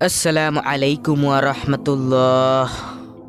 আসসালামু আলাইকুম ওয়া রাহমাতুল্লাহ।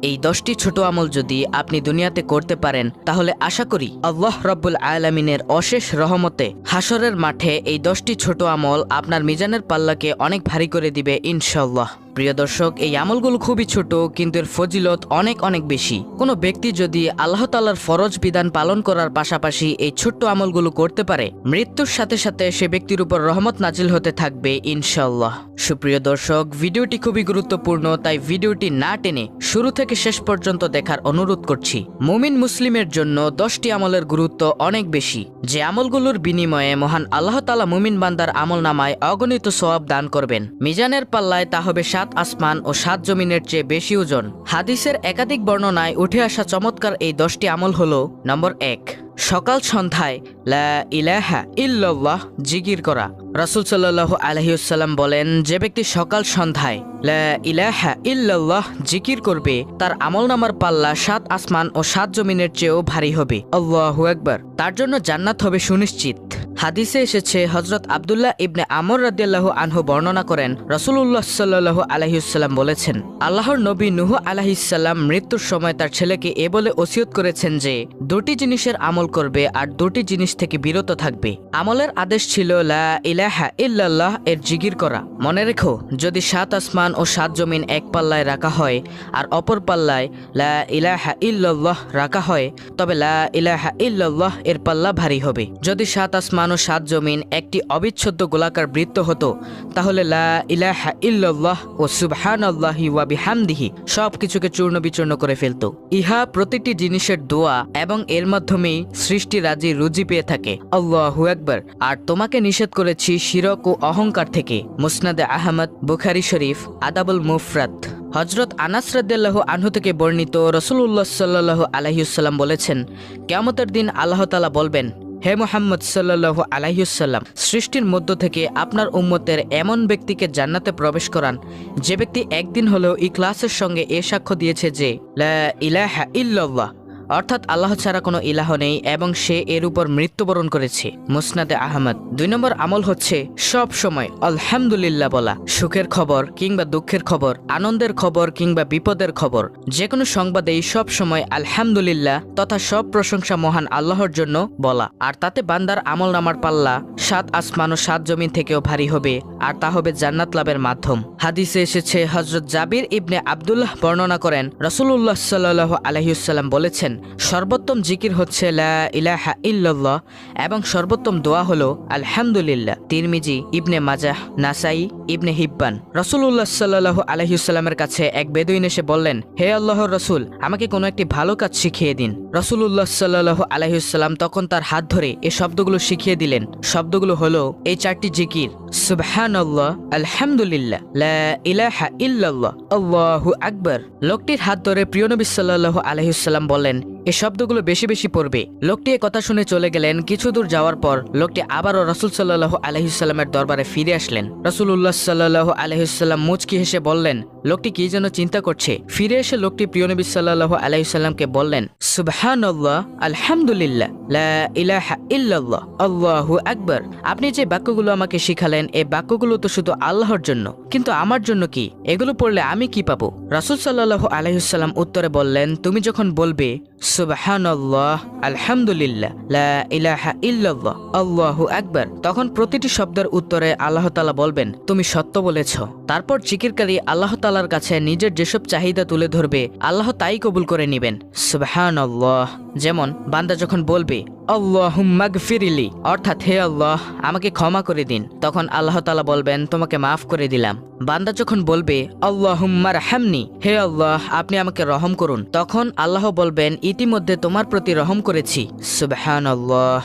এই 10টি ছোট আমল যদি আপনি দুনিয়াতে করতে পারেন তাহলে আশা করি আল্লাহ রাব্বুল আলামিনের অশেষ রহমতে হাসরের মাঠে এই 10টি ছোট আমল আপনার মিজানের পাল্লাকে অনেক ভারী করে দিবে ইনশাআল্লাহ। প্রিয় দর্শক, এই আমলগুলো খুবই ছোট কিন্তু এর ফজিলত অনেক অনেক বেশি। কোনো ব্যক্তি যদি আল্লাহ তাআলার ফরজ বিধান পালন করার পাশাপাশি এই ছোট্ট আমলগুলো করতে পারে, মৃত্যুর সাথে সাথে সে ব্যক্তির উপর রহমত নাজিল হতে থাকবে ইনশাআল্লাহ। সুপ্রিয় দর্শক, ভিডিওটি খুবই গুরুত্বপূর্ণ, তাই ভিডিওটি না টেনে শুরু থেকে শেষ পর্যন্ত দেখার অনুরোধ করছি। মুমিন মুসলিমের জন্য 10টি আমলের গুরুত্ব অনেক বেশি, যে আমলগুলোর বিনিময়ে মহান আল্লাহ তাআলা মুমিন বান্দার আমল নামায় অগণিত সওয়াব দান করবেন। মিজানের পাল্লায় তা হবে 7 আসমান ও 7 জমিনের চেয়ে বেশি ওজন। হাদিসের একাধিক বর্ণনায় উঠে আসা চমৎকার এই 10টি আমল হলো: নম্বর 1, সকাল সন্ধ্যায় লা ইলাহা ইল্লাল্লাহ জিকির করা। রাসূল সাল্লাল্লাহু আলাইহি ওয়াসাল্লাম বলেন, যে ব্যক্তি সকাল সন্ধ্যায় লা ইলাহা ইল্লাল্লাহ জিকির করবে তার আমলনামার পাল্লা 7 আসমান ও 7 জমিনের চেয়েও ভারী হবে। আল্লাহু আকবার। তার জন্য জান্নাত হবে সুনিশ্চিত। হাদিসে এসেছে, হযরত আব্দুল্লাহ ইবনে আমর রাদিয়াল্লাহু আনহু বর্ণনা করেন, রাসূলুল্লাহ সাল্লাল্লাহু আলাইহি ওয়াসাল্লাম বলেছেন, আল্লাহর নবী নূহ আলাইহিস সালাম মৃত্যুর সময় তার ছেলেকে এ বলে ওসিয়ত করেছেন যে 2টি জিনিসের আমল করবে আর 2টি জিনিস থেকে বিরত থাকবে। আমলের আদেশ ছিল লা ইলাহা ইল্লাল্লাহ এর জিকির করা। মনে রেখো, যদি 7 আসমান ও 7 জমিন এক পাল্লায় রাখা হয় আর অপর পাল্লায় লা ইলাহা ইল্লাল্লাহ রাখা হয়, তবে লা ইলাহা ইল্লাল্লাহ এর পাল্লা ভারী হবে। যদি 7 আসমান ও 7 জমিন একটি অবিচ্ছেদ্য গোলাকার বৃত্ত হতো, তাহলে লা ইলাহা ইল্লাল্লাহ ও সুবহানাল্লাহি ওয়া বিহামদিহি সবকিছুকে চূর্ণ বিচূর্ণ করে ফেলতো। ইহা প্রতিটি জিনিসের দোয়া এবং এর মাধ্যমেই সৃষ্টি রাজি রুজি পেয়ে থাকে। আল্লাহু আকবার। আর তোমাকে নিষেধ করেছি শিরক ও অহংকার থেকে। মুসনাদে আহমদ, বুখারী শরীফ, আদাবুল মুফরাদ। হযরত আনাস রাদিয়াল্লাহু আনহু থেকে বর্ণিত, রাসূলুল্লাহ সাল্লাল্লাহু আলাইহি ওয়াসাল্লাম বলেছেন, কিয়ামতের দিন আল্লাহ তাআলা বলবেন, হে মুহাম্মদ সাল্লাল্লাহু আলাইহি ওয়াসাল্লাম, সৃষ্টির মধ্য থেকে আপনার উম্মতের এমন ব্যক্তিকে জান্নাতে প্রবেশ করান যে ব্যক্তি একদিন হলেও ইখলাসের সঙ্গে এ সাক্ষ্য দিয়েছে যে লা ইলাহা ইল্লাল্লাহ, অর্থাৎ আল্লাহ ছাড়া কোনো ইলাহ নেই, এবং সে এর উপর মৃত্যুবরণ করেছে। মুসনাদে আহমদ। 2 নম্বর আমল হচ্ছে সব সময় আলহামদুলিল্লাহ বলা। সুখের খবর কিংবা দুঃখের খবর, আনন্দের খবর কিংবা বিপদের খবর, যে কোনো সংবাদেই সব সময় আলহামদুলিল্লাহ তথা সব প্রশংসা মহান আল্লাহর জন্য বলা। আর তাতে বান্দার আমল নামার পাল্লা 7 আসমান ও 7 জমিন থেকেও ভারী হবে, আর তা হবে জান্নাত লাভের মাধ্যম। হাদিসে এসেছে, হযরত জাবির ইবনে আব্দুল্লাহ বর্ণনা করেন, রাসূলুল্লাহ সাল্লাল্লাহু আলাইহি ওয়াসাল্লাম বলেছেন, সর্বোত্তম জিকির হচ্ছে লা ইলাহা ইল্লাল্লাহ এবং সর্বোত্তম দোয়া হলো আলহামদুলিল্লাহ। তিরমিজি, ইবনে মাজাহ, নাসাই, ইবনে হিব্বান। রাসূলুল্লাহ সাল্লাল্লাহু আলাইহি ওয়াসাল্লামের কাছে এক বেদুইন এসে বললেন, হে আল্লাহর রাসূল, আমাকে কোনো একটি ভালো কাজ শিখিয়ে দিন। রাসূলুল্লাহ সাল্লাল্লাহু আলাইহি ওয়াসাল্লাম তখন তার হাত ধরে এই শব্দগুলো শিখিয়ে দিলেন। শব্দগুলো হলো এই 4টি জিকির: সুবহানাল্লাহ, আলহামদুলিল্লাহ, লা ইলাহা ইল্লাল্লাহ, আল্লাহু আকবার। লোকটির হাত ধরে প্রিয় নবী সাল্লাল্লাহু আলাইহি ওয়াসাল্লাম বললেন, এই শব্দগুলো বেশি বেশি পড়বে। লোকটি এ কথা শুনে চলে গেলেন। কিছু দূর যাওয়ার পর লোকটি আবারও রাসূল সাল্লাল্লাহু আলাইহি ওয়াসাল্লামের দরবারে ফিরে আসলেন। রাসূলুল্লাহ সাল্লাল্লাহু আলাইহি ওয়াসাল্লাম মুচকি হেসে বললেন, লোকটি কি যেন চিন্তা করছে। ফিরে এসে লোকটি প্রিয় নবী সাল্লাল্লাহু আলাইহি ওয়াসাল্লামকে বললেন, সুবহানাল্লাহ, আলহামদুলিল্লাহ, লা ইলাহা ইল্লাল্লাহ, আল্লাহু আকবার। আপনি যে বাক্যগুলো আমাকে শিখালেন, এই বাক্যগুলো তো শুধু আল্লাহর জন্য, কিন্তু আমার জন্য কি? এগুলো পড়লে আমি কি পাবো? রাসূল সাল্লাল্লাহু আলাইহি ওয়াসাল্লাম উত্তরে বললেন, তুমি যখন বলবে সুবহানাল্লাহ, আলহামদুলিল্লাহ, লা ইলাহা ইল্লাল্লাহ, আল্লাহু আকবার, তখন প্রতিটি শব্দের উত্তরে আল্লাহ তাআলা বলবেন, তুমি সত্য বলেছ। তারপর জিকিরকারী আল্লাহ তাআলার কাছে নিজের যেসব চাহিদা তুলে ধরবে, আল্লাহ তাই কবুল করে নেবেন। সুবহানাল্লাহ। যেমন বান্দা যখন বলবে আল্লাহুম্মা গফিরলি, অর্থাৎ হে আল্লাহ আমাকে ক্ষমা করে দিন, তখন আল্লাহ তাআলা বলবেন, তোমাকে মাফ করে দিলাম। বান্দা যখন বলবে আল্লাহুম্মা রহামনি, হে আল্লাহ আপনি আমাকে রহম করুন, তখন আল্লাহ বলবেন, ইতিমধ্যে তোমার প্রতি রহম করেছি। সুবহানাল্লাহ।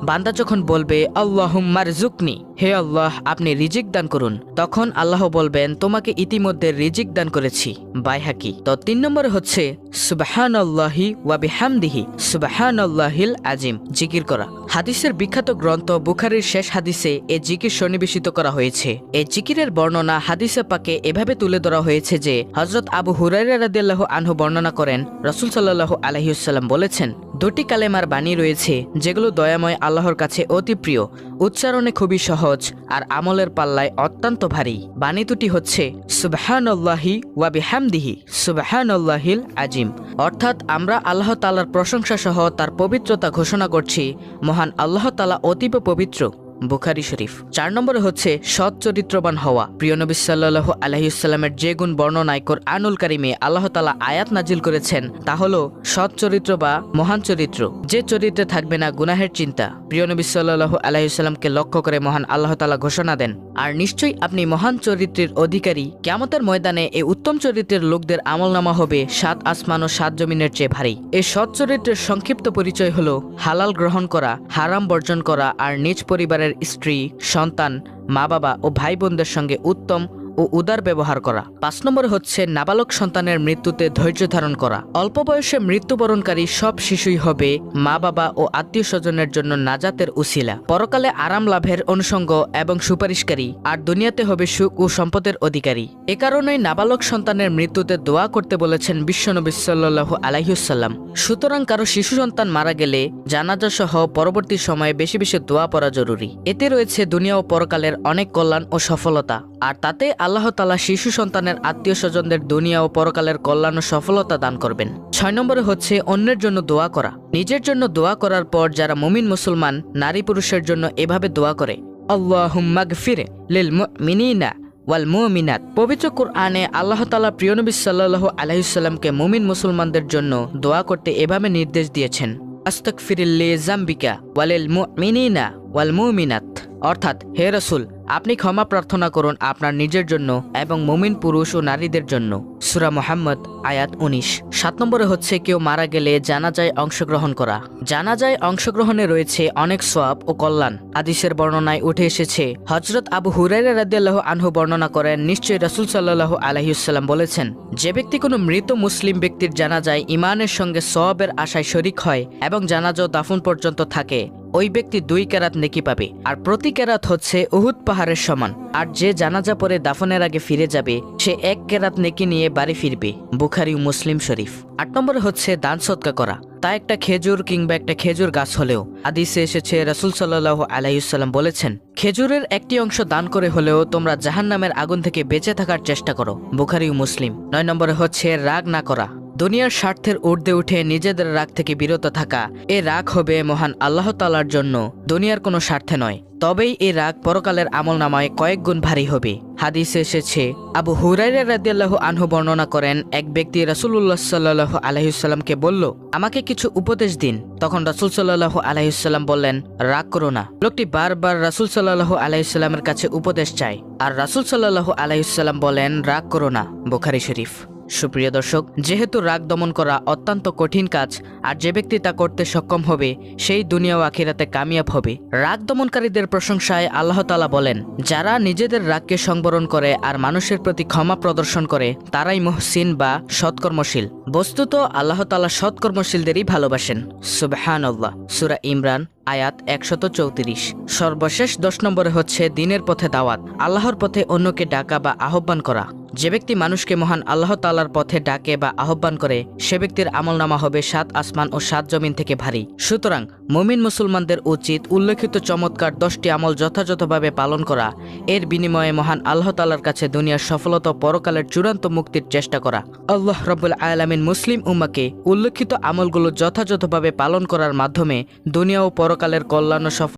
বান্দা যখন বলবে আল্লাহুম্মা রযুকনি, হে আল্লাহ আপনি রিজিক দান করুন, তখন আল্লাহ বলবেন, তোমাকে ইতিমধ্যে রিজিক দান করেছি। বাইহাকি। তো 3 নম্বরে হচ্ছে সুবহানাল্লাহি ওয়া বিহামদিহি সুবহানাল্লাহিল আজিম জিকির করা। হাদিসের বিখ্যাত গ্রন্থ বুখারীর শেষ হাদিসে এই জিকির সন্নিবেশিত করা হয়েছে। এই জিকিরের বর্ণনা হাদিসে পাকে এভাবে তুলে ধরা হয়েছে যে হযরত আবু হুরায়রা রাদিয়াল্লাহু আনহু বর্ণনা করেন, রাসূল সাল্লাল্লাহু আলাইহি ওয়াসাল্লাম বলেছেন, দুটি কালেমার বাণী রয়েছে যেগুলো দয়াময় আল্লাহর কাছে অতি প্রিয়, উচ্চারণে খুবই সহজ আর আমলের পাল্লায় অত্যন্ত ভারী। বাণী দুটি হচ্ছে সুবহানাল্লাহি ওয়া বিহামদিহি সুবহানাল্লাহিল আজিম, অর্থাৎ আমরা আল্লাহ তাআলার প্রশংসা সহ তার পবিত্রতা ঘোষণা করছি। মহান আল্লাহ তাআলা অতীব পবিত্র। বুখারী শরীফ। 4 নম্বরে হচ্ছে সৎ চরিত্রবান হওয়া। প্রিয় নবী সাল্লাল্লাহু আলাইহি ওয়াসাল্লামের যে গুণ বর্ণনায় কোরআনুল কারীমে আল্লাহ তাআলা আয়াত নাজিল করেছেন তা হলো সৎ চরিত্র বা মহান চরিত্র, যে চরিত্রে থাকবে না গুনাহের চিন্তা। প্রিয় নবী সাল্লাল্লাহু আলাইহি ওয়াসাল্লামকে লক্ষ্য করে মহান আল্লাহ তাআলা ঘোষণা দেন, আর নিশ্চয়ই আপনি মহান চরিত্রের অধিকারী। কিয়ামতের ময়দানে এই উত্তম চরিত্রের লোকদের আমলনামা হবে 7 আসমান ও 7 জমিনের চেয়ে ভারী। এই সৎ চরিত্রের সংক্ষিপ্ত পরিচয় হলো হালাল গ্রহণ করা, হারাম বর্জন করা আর নিজ পরিবারের স্ত্রী, সন্তান, মা বাবা ও ভাই বোনদের সঙ্গে উত্তম ও উদার ব্যবহার করা। 5 নম্বরে হচ্ছে নাবালক সন্তানের মৃত্যুতে ধৈর্য ধারণ করা। অল্প বয়সে মৃত্যুবরণকারী সব শিশুই হবে মা বাবা ও আত্মীয় স্বজনের জন্য নাজাতের উসিলা, পরকালে আরাম লাভের অনুষঙ্গ এবং সুপারিশকারী, আর দুনিয়াতে হবে সুখ ও সম্পদের অধিকারী। এ কারণেই নাবালক সন্তানের মৃত্যুতে দোয়া করতে বলেছেন বিশ্বনবী সাল্লাল্লাহু আলাইহি ওয়াসাল্লাম। সুতরাং কারো শিশু সন্তান মারা গেলে জানাজা সহ পরবর্তী সময়ে বেশি বেশি দোয়া পড়া জরুরি। এতে রয়েছে দুনিয়া ও পরকালের অনেক কল্যাণ ও সফলতা, আর তাতে আল্লাহ তাআলা শিশু সন্তানের আত্মীয় স্বজনদের দুনিয়া ও পরকালের কল্যাণ ও সফলতা দান করবেন। 6 নম্বরে হচ্ছে অন্যের জন্য দোয়া করা। নিজের জন্য দোয়া করার পর যারা মুমিন মুসলমান নারী পুরুষের জন্য এভাবে দোয়া করে, আল্লাহুম্মা গফির লিল মুমিনিনা ওয়াল মুমিনাত। পবিত্র কুরআনে আল্লাহ তাআলা প্রিয় নবী সাল্লাল্লাহু আলাইহি ওয়াসাল্লামকে মুমিন মুসলমানদের জন্য দোয়া করতে এভাবে নির্দেশ দিয়েছেন, আস্তাগফিরুল্লি যামবিকা ওয়ালিল মুমিনিনা ওয়াল মুমিনাত, অর্থাৎ হে রাসূল, আপনি ক্ষমা প্রার্থনা করুন আপনার নিজের জন্য এবং মুমিন পুরুষ ও নারীদের জন্য। সূরা মুহাম্মদ আয়াত 19। 7 নম্বরে হচ্ছে কেউ মারা গেলে জানাজায় অংশগ্রহণ করা। জানাজায় অংশগ্রহণে রয়েছে অনেক সওয়াব ও কল্যাণ। হাদিসের বর্ণনায় উঠে এসেছে, হযরত আবু হুরায়রা রাদিয়াল্লাহু আনহু বর্ণনা করেন, নিশ্চয়ই রাসূল সাল্লাল্লাহু আলাইহি ওয়াসাল্লাম বলেছেন, যে ব্যক্তি কোনো মৃত মুসলিম ব্যক্তির জানাজায় ঈমানের সঙ্গে সওয়াবের আশায় শরীক হয় এবং জানাজা দাফন পর্যন্ত থাকে, ওই ব্যক্তি 2 কেরাত নেকি পাবে, আর প্রতি কেরাত হচ্ছে উহুদ পাহাড়ের সমান। আর যে জানাজা পরে দাফনের আগে ফিরে যাবে সে 1 কেরাত নেকি নিয়ে বাড়ি ফিরবে। বুখারী ও মুসলিম শরীফ। 8 নম্বরে হচ্ছে দান সদকা করা। তা একটা খেজুর কিংবা একটা খেজুর গাছ হলেও। হাদিসে এসেছে রাসূল সাল্লাল্লাহু আলাইহি ওয়াসাল্লাম বলেছেন, খেজুরের একটি অংশ দান করে হলেও তোমরা জাহান্নামের আগুন থেকে বেঁচে থাকার চেষ্টা করো। বুখারী ও মুসলিম। 9 নম্বরে হচ্ছে রাগ না করা। দুনিয়ার স্বার্থের ঊর্ধ্বে উঠে নিজেদের রাগ থেকে বিরত থাকা। এ রাগ হবে মহান আল্লাহ তাআলার জন্য, দুনিয়ার কোনো স্বার্থে নয়। তবেই এই রাগ পরকালের আমলনামায় কয়েক গুণ ভারী হবে। হাদিসে এসেছে, আবু হুরায়রা রাদিয়াল্লাহু আনহু বর্ণনা করেন, এক ব্যক্তি রাসূলুল্লাহ সাল্লাল্লাহু আলাইহি ওয়াসাল্লামকে বলল, আমাকে কিছু উপদেশ দিন। তখন রাসূল সাল্লাল্লাহু আলাইহি ওয়াসাল্লাম বললেন, রাগ করো না। লোকটি বারবার রাসূল সাল্লাল্লাহু আলাইহি ওয়াসাল্লামের কাছে উপদেশ চায়, আর রাসূল সাল্লাল্লাহু আলাইহি ওয়াসাল্লাম বলেন, রাগ করো না। বুখারী শরীফ। সুপ্রিয় দর্শক, যেহেতু রাগ দমন করা অত্যন্ত কঠিন কাজ, আর যে ব্যক্তি তা করতে সক্ষম হবে সেই দুনিয়া ও আখিরাতে কামিয়াব হবে। রাগ দমনকারীদের প্রশংসায় আল্লাহ তাআলা বলেন, যারা নিজেদের রাগকে সংবরণ করে আর মানুষের প্রতি ক্ষমা প্রদর্শন করে তারাই মুহসিন বা সৎকর্মশীল। বস্তুত আল্লাহ তাআলা সৎকর্মশীলদেরই ভালোবাসেন। সুবহানাল্লাহ। সূরা ইমরান আয়াত 134। সর্বশেষ 10 নম্বরে হচ্ছে দিনের পথে দাওয়াত। আল্লাহর পথে অন্যকে ডাকা বা আহ্বান করা। যে ব্যক্তি মানুষকে মহান আল্লাহ তাআলার পথে ডাকে বা আহ্বান করে সে ব্যক্তির আমলনামা হবে 7 আসমান ও 7 জমিন থেকে ভারী। সুতরাং মুমিন মুসলমানদের উচিত উল্লেখিত চমৎকার 10টি আমল যথাযথভাবে পালন করা। এর বিনিময়ে মহান আল্লাহ তাআলার কাছে দুনিয়ার সফলতা ও পরকালের চূড়ান্ত মুক্তির চেষ্টা করা। আল্লাহ রাব্বুল আলামিন মুসলিম উম্মাহকে উল্লেখিত আমলগুলো যথাযথভাবে পালন করার মাধ্যমে দুনিয়া ও পরকালের কল্যাণ ও